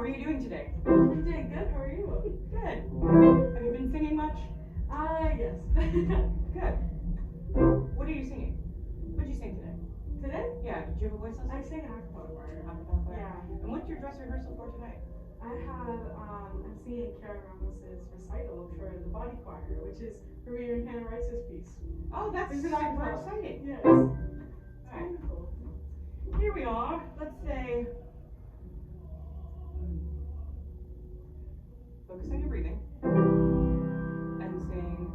are you doing today? I'm doing good. How are you? Good. Have you been singing much? Yes. Good. What are you singing? What did you sing today? Today? Yeah, did you have a voice lesson? I sang an acapella choir. Acapella choir? Yeah. And what's your dress rehearsal for tonight? I'm singing Karen Ramos's recital for the body choir, which is for Reagan Hannah Rice's piece. Oh, that's It's an super acapella. exciting. Yes. All It's right. wonderful. Here we are. Let's say, focus on your breathing and sing.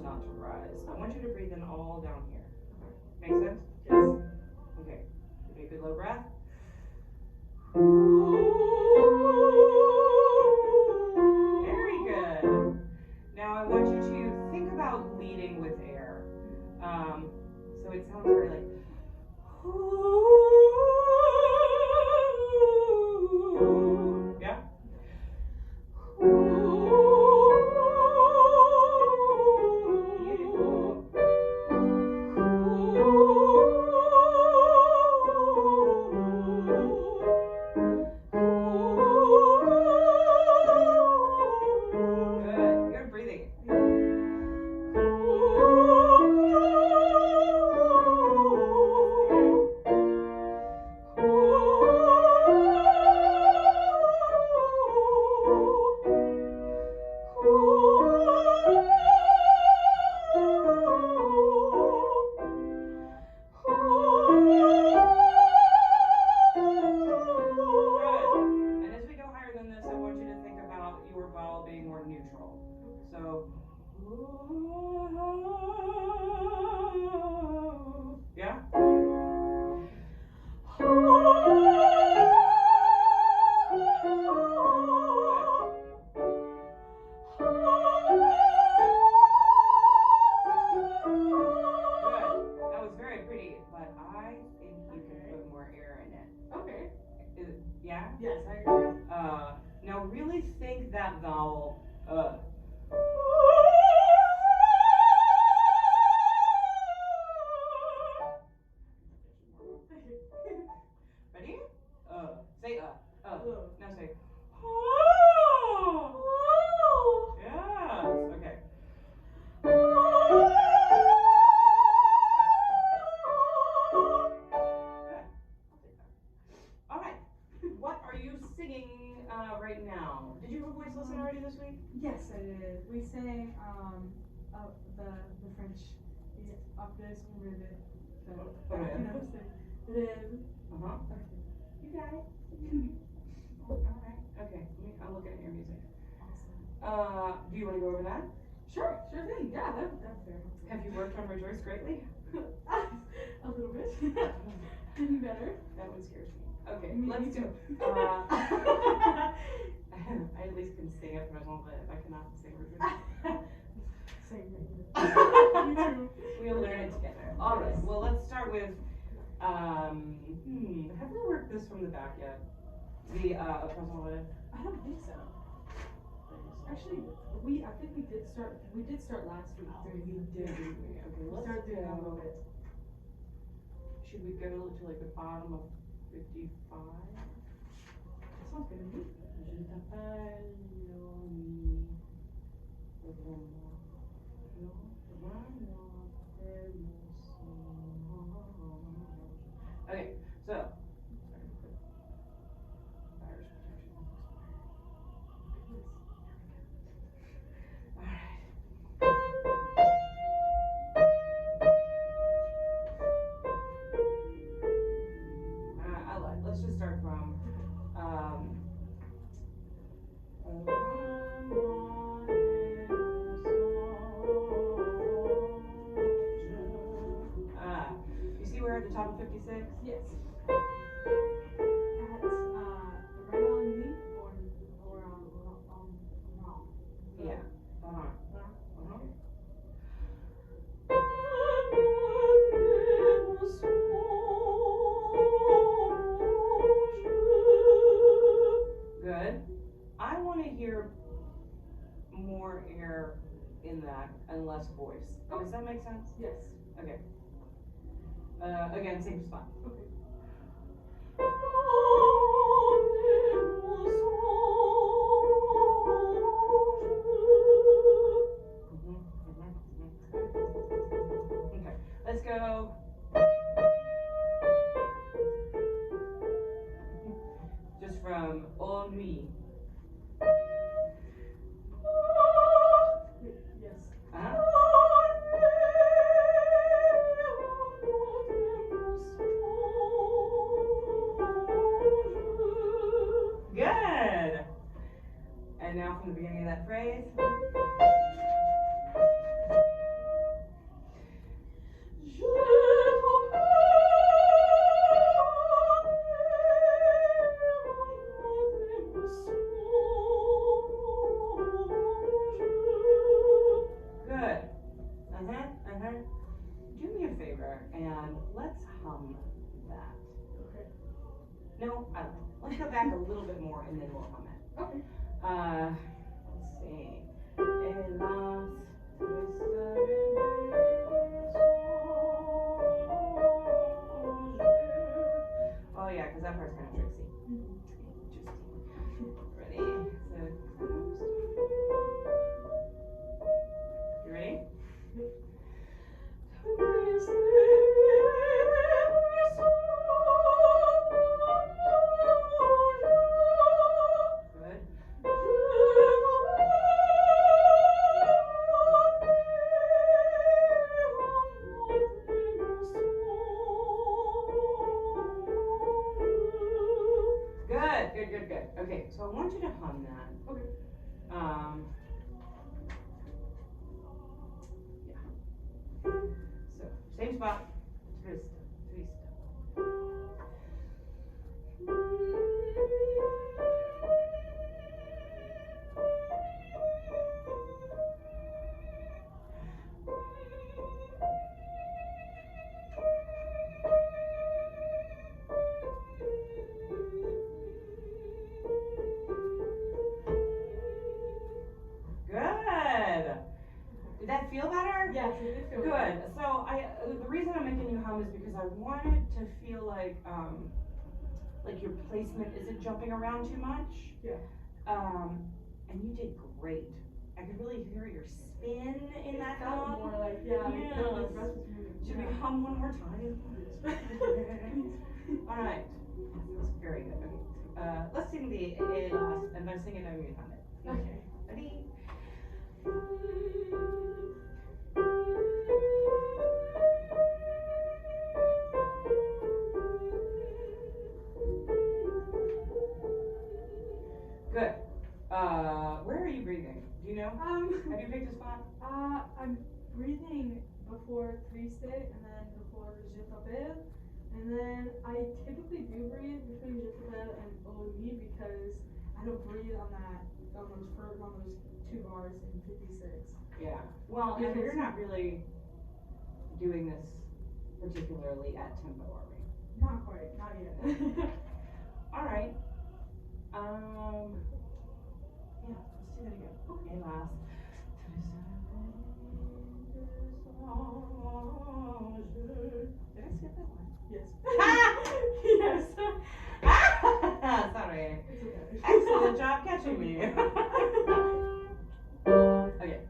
Not to rise. I want you to breathe in all down here. Make sense? Yes. Okay. Give me a good low breath. Very good. Now I want you to think about leading with air. So it sounds very like. Yeah? So, yeah? That was very pretty, but I think you can put more air in it. Okay. Yeah? Yes, I agree. Now really think that vowel. Ready? Say Now say. Yes. Okay. All right. What are you singing right now? Did you have a voice lesson already this week? Yes, I did. We sang the French Opus Rivet. Uh-huh. Okay. You got it. All right. Okay. I'm looking at your music. Awesome. Do you want to go over that? Sure thing. Yeah, that's fair. Have you worked on Rejoice Greatly? A little bit. Getting better. That one scares me. Okay, Me let's too. go. I at least can sing it Raison, but I cannot sing Rejoice. Same thing. Me too. We'll learn it together. All right. Well, let's start with. Have we worked this from the back yet? The Raison. I don't think so. Actually, I think we did start last week. Oh, we did. Okay, We let's started doing a go. little bit. Should we go to like the bottom of 55? That sounds good to me. Je t'appelle Yomi. Okay, so virus protection has expired. Alright. Let's just start from you see we're at the top of 56? Yes. Does that make sense? Yes. Okay. Again, same spot. Okay. Okay, let's go. Just from ennui. Yes. Uh-huh. Good. And now from the beginning of that phrase. Good. Do me a favor and let's hum that. Okay. No, I don't know. Let's go back a little bit more and then we'll hum it. Okay. Let's see. Hélas, oh yeah, because that part's kind of tricksy. Interesting. Ready? So you ready? Good. Good. Okay, so I want you to hum that. Okay. Yeah. So, same spot. Twist. Good. Did that feel better? Yes, it did feel Good. better. So the reason I'm making you hum is because I wanted to feel like your placement isn't jumping around too much. Yeah. And you did great. I could really hear your spin in that Felt hum. more like, yeah, like Yes. the rest was moving. Should we hum one more time? All right. That's very good. Okay. Let's sing the last, and then sing it and we hum it. Okay. Ready? Good. Where are you breathing? Do you know? Have you picked a spot? I'm breathing before three state and then before je t'appelle, and then I typically do breathe between je t'appelle and oh me because I don't breathe on those two bars in 56. Yeah. Well, and you're not really doing this particularly at tempo, are we? Not quite, not yet. All right. Yeah, let's do that again. Okay, last. Did I skip that one? Yes. Yes. Sorry. It's okay. Excellent job catching me. Okay.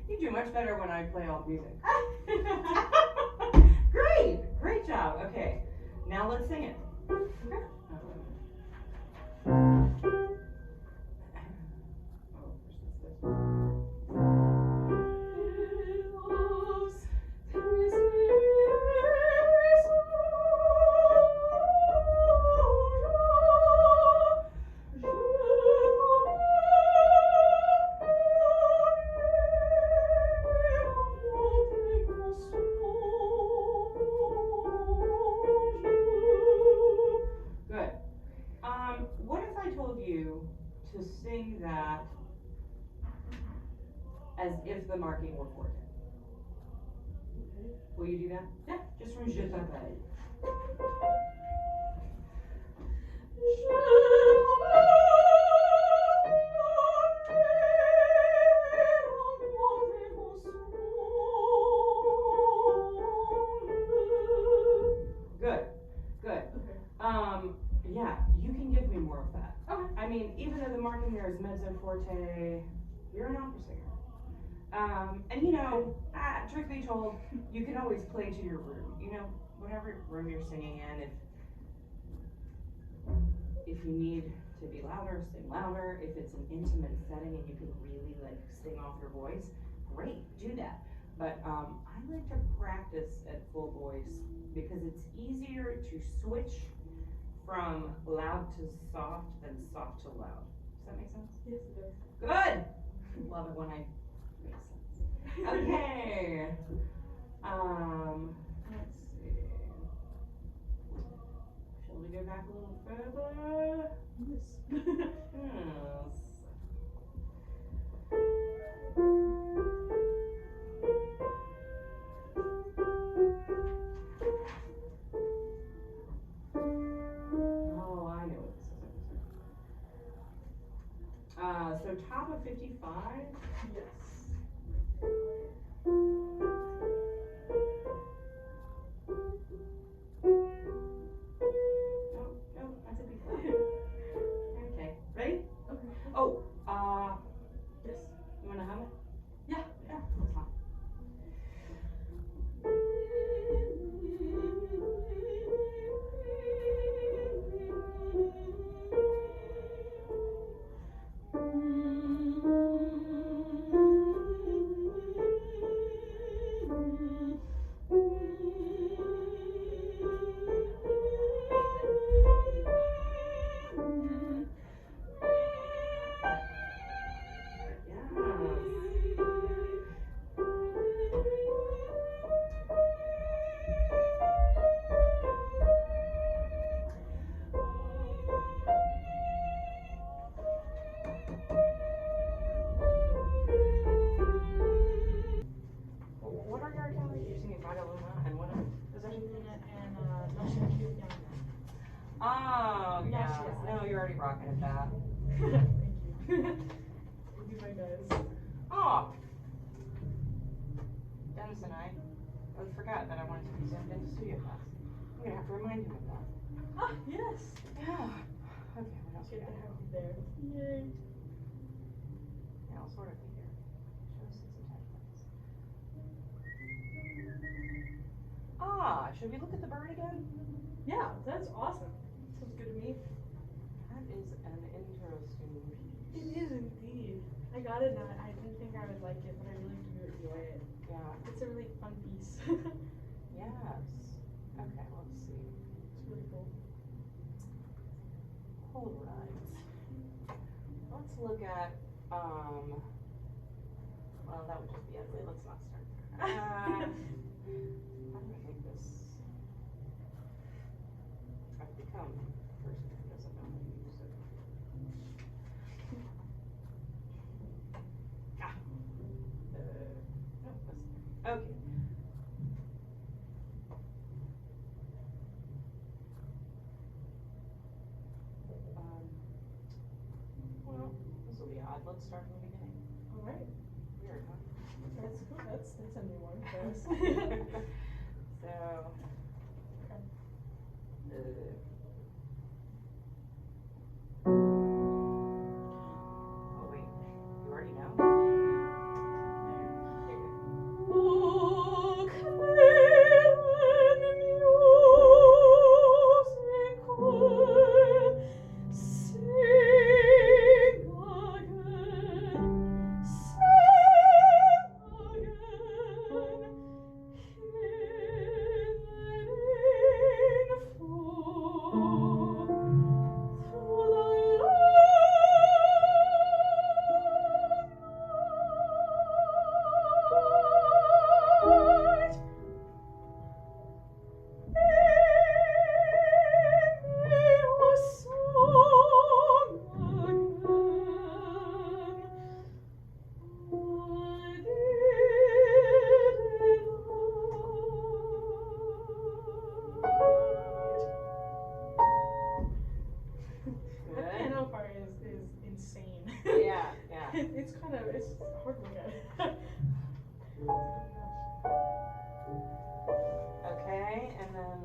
You do much better when I play all music. Great job. Okay, now let's sing it. Okay. to sing that as if the marking were forte. Okay. Will you do that? Yeah. Just from Je t'appelle. Good, good. Okay. Yeah, you can give me more of that. Okay. I mean, even though the marking there is mezzo forte, you're an opera singer. And you know, truth be told, you can always play to your room. You know, whatever room you're singing in, if you need to be louder, sing louder. If it's an intimate setting and you can really like sing off your voice, great, do that. But I like to practice at full voice because it's easier to switch from loud to soft than soft to loud. Does that make sense? Yes, it does. Good! Love it when I make sense. Okay. Let's see. Shall we go back a little further? Yes. Yes. Oh, I know what this is. So top of 55. Yes. No, that's a B flat. Okay, ready? Okay. Oh, Yes. you wanna hum it? Yeah. Yeah, that's fine. What are your talents? You're singing Vaga Luna and what else? Is there something? Luna and Nothing Cute Young. Oh, yeah. Yeah. No, you're already rocking at that. Thank you. I'll do my best. Oh. Dennis and I both forgot that I wanted to be zoomed into studio class. I'm gonna have to remind him of that. Ah, yes. Yeah. Okay, what else we Good to got? have you there. Yay. Yeah, I'll sort of be here. Show 6 attachments. Ah, should we look at the bird again? Yeah, that's awesome. Sounds good to me. That is an interesting piece. It is indeed. I got it now. I didn't think I would like it, but I really do enjoy it. Yeah. It's a really fun piece. Yes. Okay, let's see. It's really cool. All right. Let's look at, well, that would just be ugly. Let's not start there. How do I make this? I've become a person who doesn't know how to use it. No, this. Okay. Well, this will be odd. Let's start from the beginning. All right. Weird, huh? That's cool. That's a new one for us. So, oh wait, you already know? There. Oh, it's hard to look at. Okay, and then,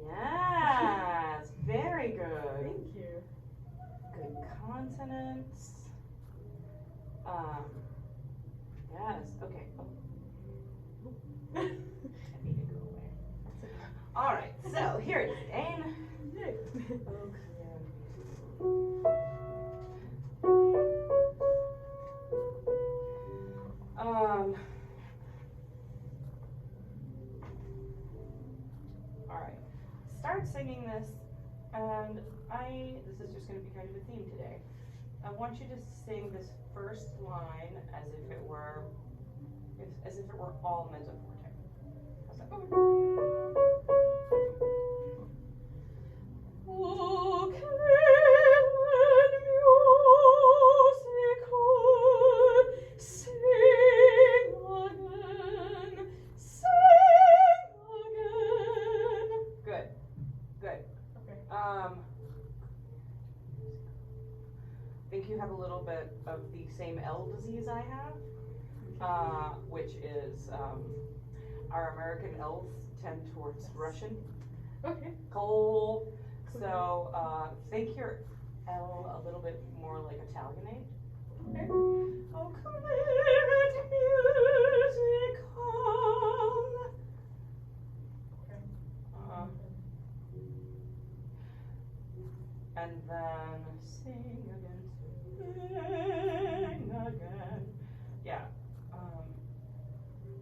yes, very good. Thank you. Good consonants. Yes, okay. Oh, I need to go away. All right, so here it is again. Yay. All right, start singing this, and this is just going to be kind of a theme today. I want you to sing this first line as if it were all mezzo forte. How's that? Oh, good, good. Okay. I think you have a little bit of the same L disease I have, which is our American L's tend towards Russian. Okay. Coal. So think your L a little bit more like Italianate. Okay. Oh, clear musical. And then sing again. Yeah.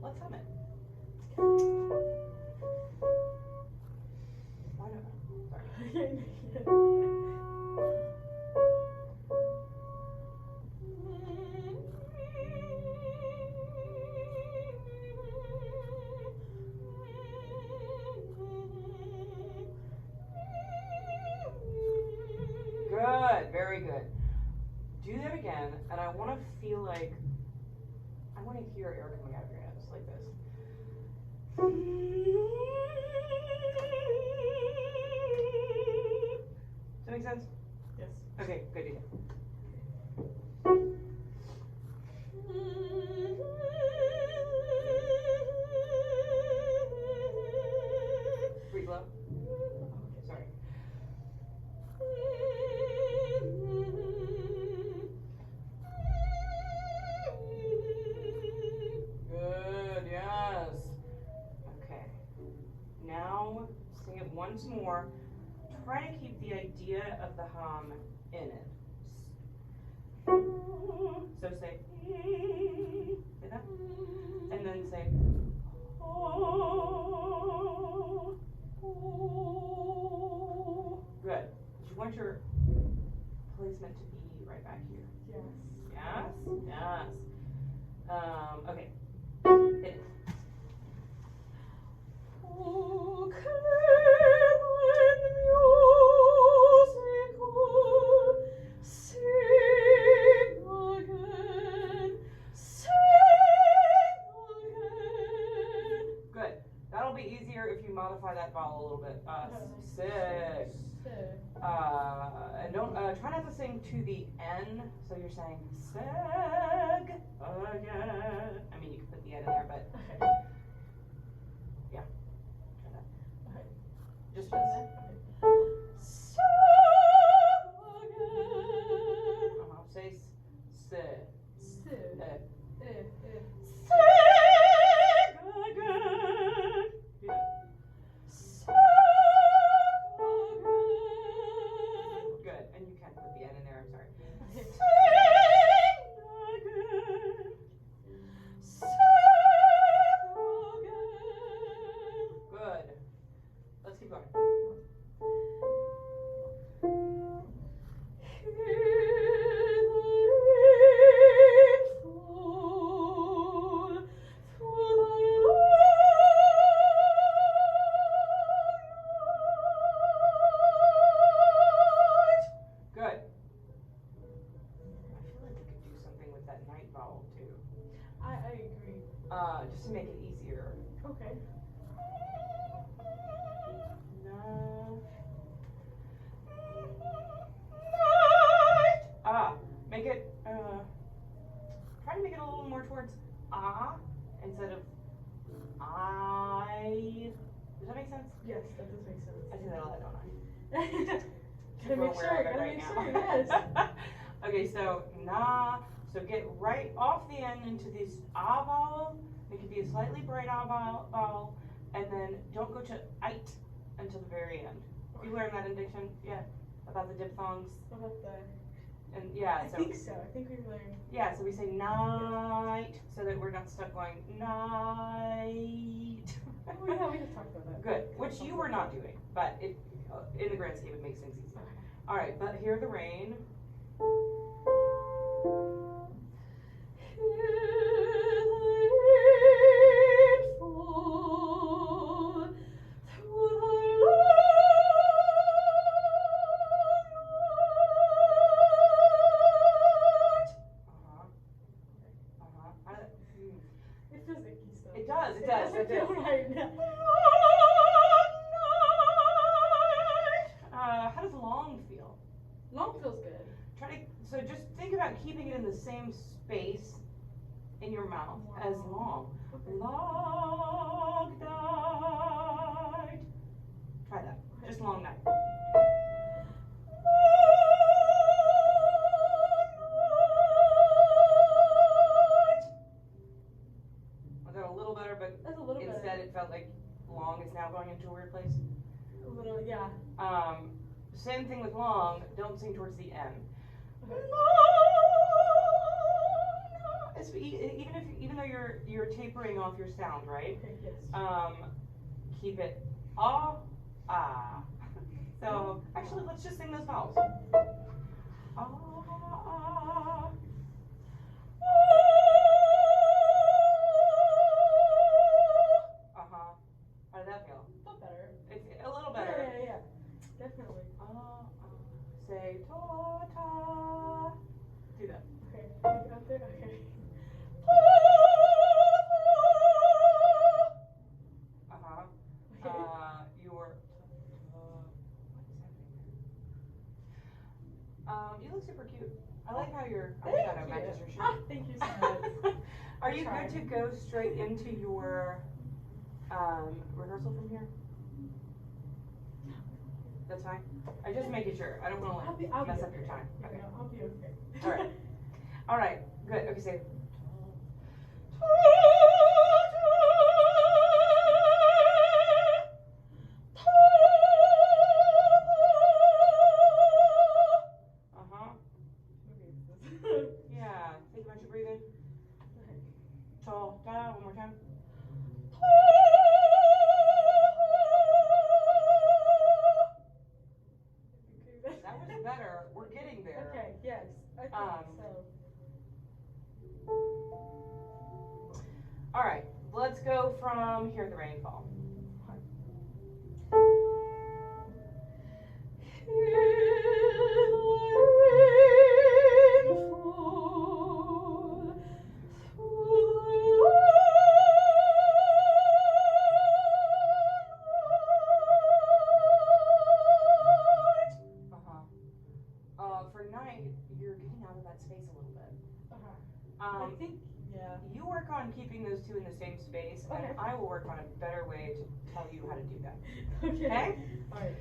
Let's hum it. Why not? Sorry. Good, very good. Do that again, and I want to feel like, I want to hear air coming out of your nose like this. Does that make sense? Yes. Okay, good deal. Breathe low. Okay, sorry. Good, yes. Okay. Now sing it once more. Try to keep the idea of the hum in it. So say that, and then say good. You want your placement to be right back here. Yes. Yes? Yes. Okay. Hit it. Oh, good. That'll be easier if you modify that vowel a little bit. Sick. And don't, try not to sing to the N, so you're saying, seg again. I mean, you can put the N in there, but, Okay. yeah, try that. Okay. Just Okay. this. Seg again. Say s, S. eh. Seg again. Do that. Good, and you can put the N in there, I'm sorry. Okay. Good. Let's keep going. Good. I feel like we could do something with that night vowel too. I agree. Just to make it easier. Okay. No. Make it, try to make it a little more towards instead of I. Does that make sense? Yes, that does make sense. I say that a lot, don't I? Gotta make sure, yes. Okay, so na. So get right off the end into this ah vowel. It could be a slightly bright ah vowel, and then don't go to it until the very end. You learned that in diction, yeah, about the diphthongs, What about the? and yeah. I So think so. I think we've learned. yeah, so we say night, so that we're not stuck going night. Oh yeah, we just talked about that. Good, which you were not doing, but it in the grand scheme it makes things easier. Okay. All right, but hear the rain. It feels icky still. It does. It doesn't feel right now. How does long feel? Long feels good. So just think about keeping it in the same space in your mouth as long. Okay. Long night. Try that. Just long night. Was that a little better, but That's a little instead better. it felt like long is now going into a weird place? A little, yeah. Same thing with long, don't sing towards the end. Okay. Even though you're tapering off your sound, right? Okay, yes. Keep it ah. So actually, let's just sing those vowels. Ah. How did that feel? Felt better. It's a little better. Yeah. Definitely. Say ta ta. Do that. Okay. Out there. Okay. Your you look super cute. I like how your eyeshadow matches your shirt. Thank you so much. Are you good to go straight into your rehearsal from here? That's fine. I just making sure. I don't want to I'll mess be up your time. Okay. Okay. I'll be okay. All right. All right. Good. Okay. Say. Yeah. Think about your breathing. Tall. Da. One more time. That was better. We're getting there. Okay, yes. I think so. All right. Let's go from Hear the Rain Fall. space a little bit. I think, yeah. You work on keeping those two in the same space, Okay. and I will work on a better way to tell you how to do that. Okay. Okay? Alright.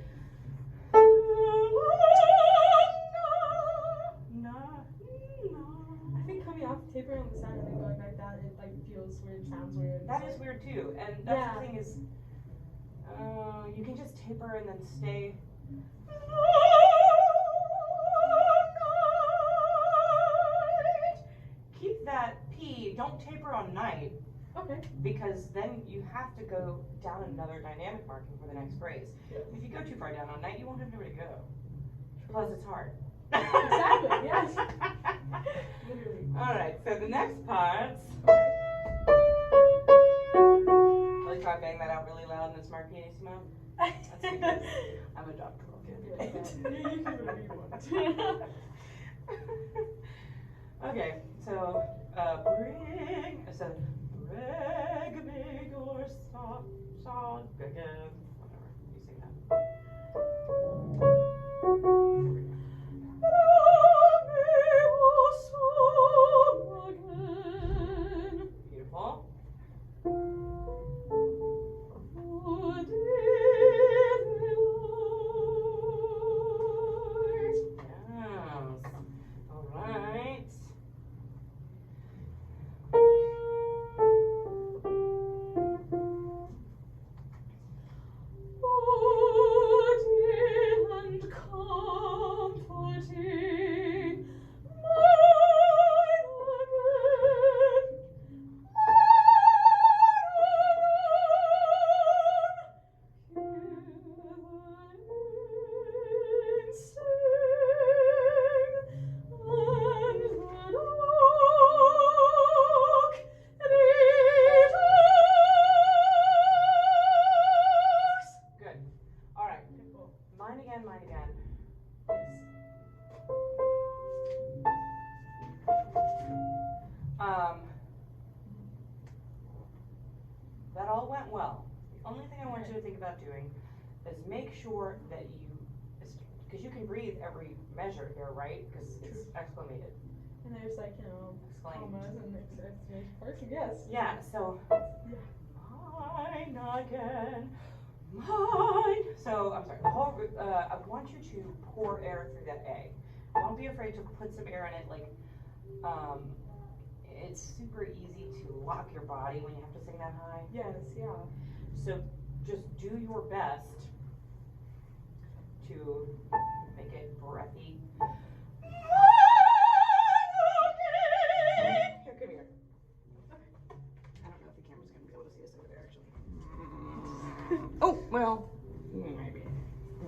I think coming off tapering on the side and then going back down, it like feels weird, sounds weird. That is weird too, and that's Yeah. the thing is, you can just taper and then stay. Keep that P, don't taper on night, Okay. because then you have to go down another dynamic marking for the next phrase. Yeah. If you go too far down on night, you won't have nowhere to go. Plus it's hard. Exactly, yes. Literally. Alright, so the next part. Okay. Really try to bang that out really loud in this Marquisimo. That's because I'm a doctoral candidate. You can do whatever you want. Okay, so bring me your song again. Whatever, you sing that. Beautiful. Yes. All right. Good. All right. Mine again, mine again. That all went well. The only thing I want you to think about doing is make sure that you, because you can breathe every measure here, right? Because it's exclamated. And there's like, you know, Exclaimed. commas and exclamation parts, I guess. Yeah, so Yeah. mine again, mine. So I'm sorry. The whole. I want you to pour air through that A. Don't be afraid to put some air in it. Like, it's super easy to lock your body when you have to sing that high. Yes, yeah. So just do your best to make it breathy. Here, come here. I don't know if the camera's gonna be able to see us over there, actually. Oh, well, maybe.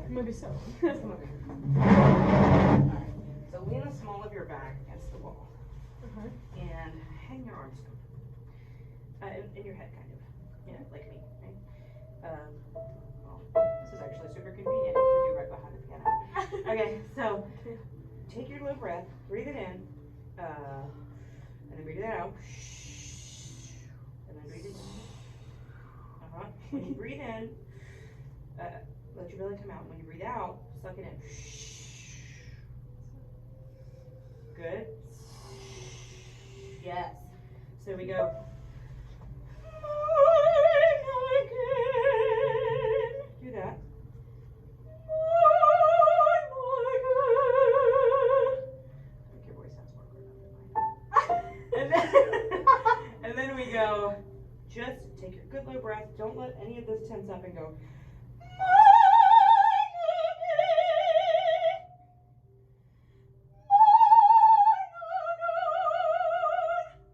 Maybe so. Come over here. Alright, so lean the small of your back against the wall. Uh-huh. And hang your arms in your head, kind of. You know, like me, right? Well, this is actually super convenient to do right behind the piano. Okay, so take your little breath, breathe it in, and then breathe it out. And then breathe it in. Uh-huh. When you breathe in, let your belly come out. When you breathe out, suck it in. Good. Yes. So we go. Do that. Make your voice sounds more grown up than mine. And then we go. Just take your good low breath. Don't let any of this tense up and go.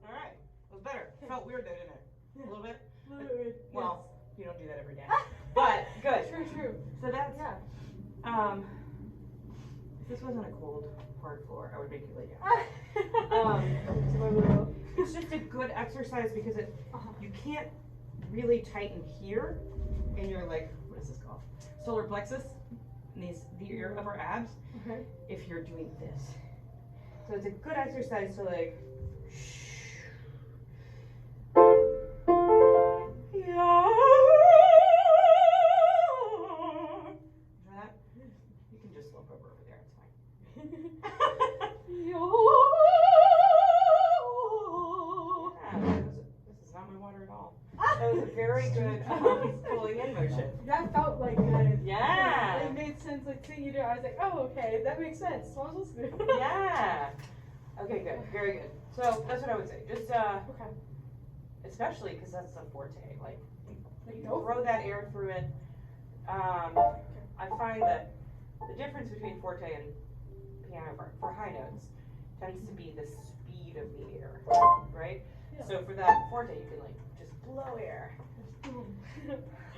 Alright, that was better. It felt weird though, didn't it? A little bit? Literally. Well, you don't do that every day. But good. True. So that's Yeah. If this wasn't a cold hard floor, I would make you lay So down. It's just a good exercise because you can't really tighten here in your, like, what is this called? Solar plexus, and your upper abs, Okay. if you're doing this. So it's a good exercise to, like, that. You can just slump over there, it's fine. very good pulling in motion. That felt like good. Yeah. It made sense, like seeing you do it, I was like, oh, okay, that makes sense. So I was listening. Yeah. Okay, good. Very good. So that's what I would say. Just, Okay. especially because that's a forte. Like, you Go. throw that air through it. I find that the difference between forte and piano for high notes tends to be the speed of the air, right? Yeah. So for that forte, you can like just blow air. Just boom.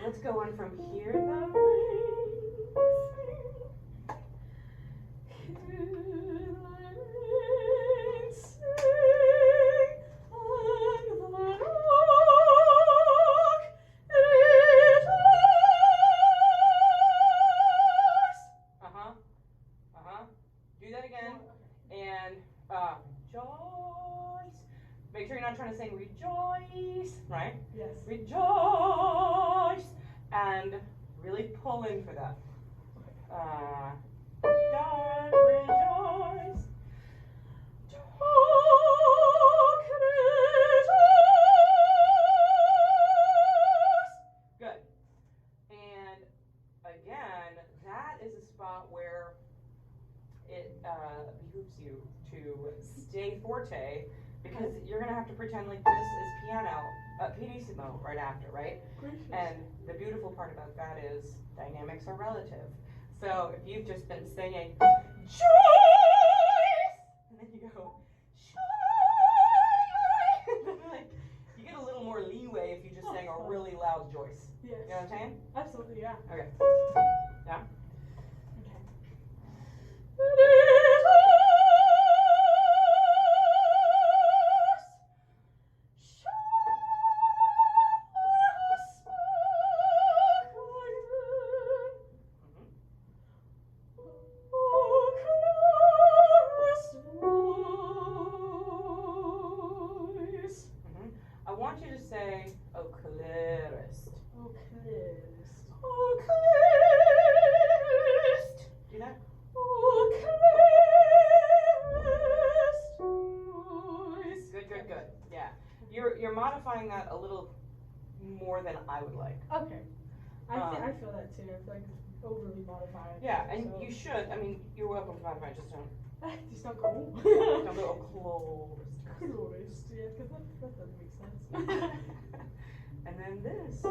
Let's go on from here. Do that again. And rejoice. Make sure you're not trying to sing rejoice, right? Yes. Rejoice. And really pull in for that. Don't rejoice. Good. And again, that is a spot where it behooves you to stay forte because you're gonna have to pretend like this is pianissimo right after, right? Gracious. And the beautiful part about that is dynamics are relative. So if you've just been singing choice, and then you go choice, like you get a little more leeway if you just sang a really loud Joyce. Yes. You know what I'm saying? Absolutely, yeah. Okay. Yeah. I want you to say, oh, clearest. Oh, clearest. Oh, clearest. Do that? Oh, clearest. Good, good, good. Yeah. You're modifying that a little more than I would like. Okay. I feel that too. I feel like overly modified. Yeah, and so. you should. I mean, you're welcome to modify. Just don't. Just don't go. Don't go close. Clearest. Yeah, because that doesn't make sense. And then this. Oh,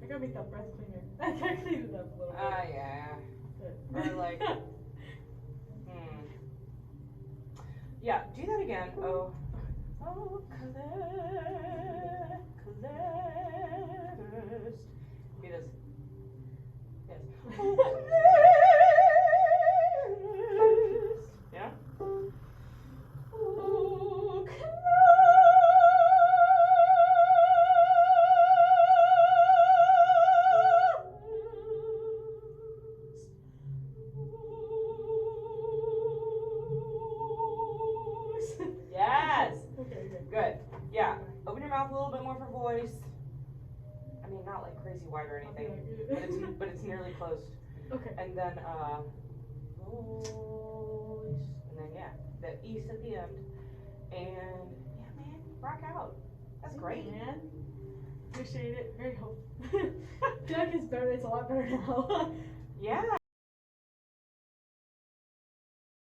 I gotta make that breath cleaner. I gotta clean it up a little bit. Yeah. Good. Or like, yeah, do that again. Oh, clearest. Do this. Yes. Oh, clearest. Yeah? Oh, Yes. Okay, good. Good. Yeah. Open your mouth a little bit more for voice. I mean, not like crazy wide or anything, but it's nearly closed. Okay. And then voice, and then yeah, the east at the end, and yeah, man, rock out. That's great. Man. Appreciate it. Very helpful. I feel like it's better. It's a lot better now. Yeah.